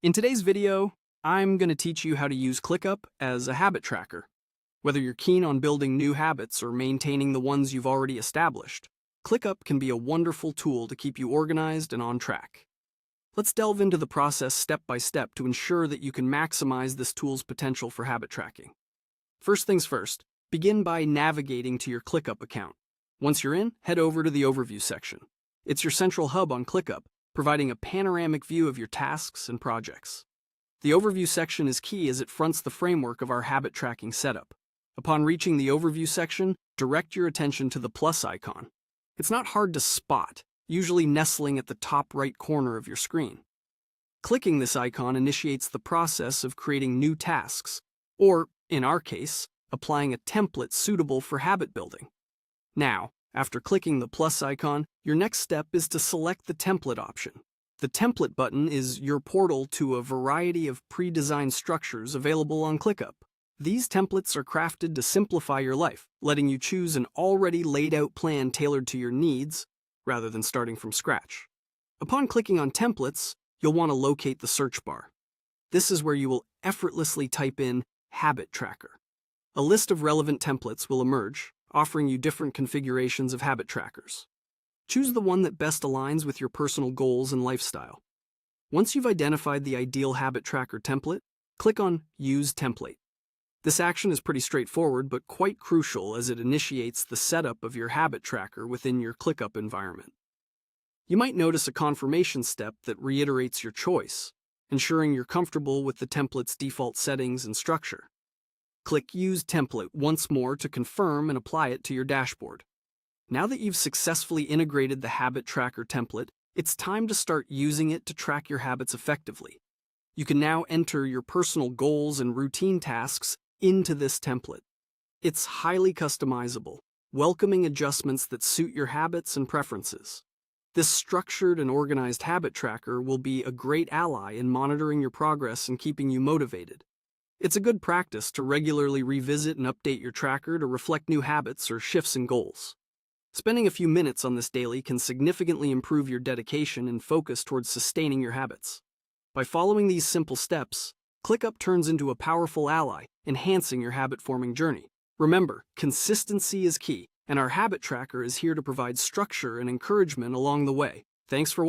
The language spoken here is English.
In today's video, I'm going to teach you how to use ClickUp as a habit tracker. Whether you're keen on building new habits or maintaining the ones you've already established, ClickUp can be a wonderful tool to keep you organized and on track. Let's delve into the process step by step to ensure that you can maximize this tool's potential for habit tracking. First things first, begin by navigating to your ClickUp account. Once you're in, head over to the Overview section. It's your central hub on ClickUp, providing a panoramic view of your tasks and projects. The Overview section is key as it fronts the framework of our habit tracking setup. Upon reaching the Overview section, direct your attention to the plus icon. It's not hard to spot, usually nestling at the top right corner of your screen. Clicking this icon initiates the process of creating new tasks, or, in our case, applying a template suitable for habit building. Now, after clicking the plus icon, your next step is to select the template option. The template button is your portal to a variety of pre-designed structures available on ClickUp. These templates are crafted to simplify your life, letting you choose an already laid-out plan tailored to your needs, rather than starting from scratch. Upon clicking on templates, you'll want to locate the search bar. This is where you will effortlessly type in habit tracker. A list of relevant templates will emerge, offering you different configurations of habit trackers. Choose the one that best aligns with your personal goals and lifestyle. Once you've identified the ideal habit tracker template, click on Use Template. This action is pretty straightforward but quite crucial as it initiates the setup of your habit tracker within your ClickUp environment. You might notice a confirmation step that reiterates your choice, ensuring you're comfortable with the template's default settings and structure. Click Use Template once more to confirm and apply it to your dashboard. Now that you've successfully integrated the habit tracker template, it's time to start using it to track your habits effectively. You can now enter your personal goals and routine tasks into this template. It's highly customizable, welcoming adjustments that suit your habits and preferences. This structured and organized habit tracker will be a great ally in monitoring your progress and keeping you motivated. It's a good practice to regularly revisit and update your tracker to reflect new habits or shifts in goals. Spending a few minutes on this daily can significantly improve your dedication and focus towards sustaining your habits. By following these simple steps, ClickUp turns into a powerful ally, enhancing your habit-forming journey. Remember, consistency is key, and our habit tracker is here to provide structure and encouragement along the way. Thanks for watching.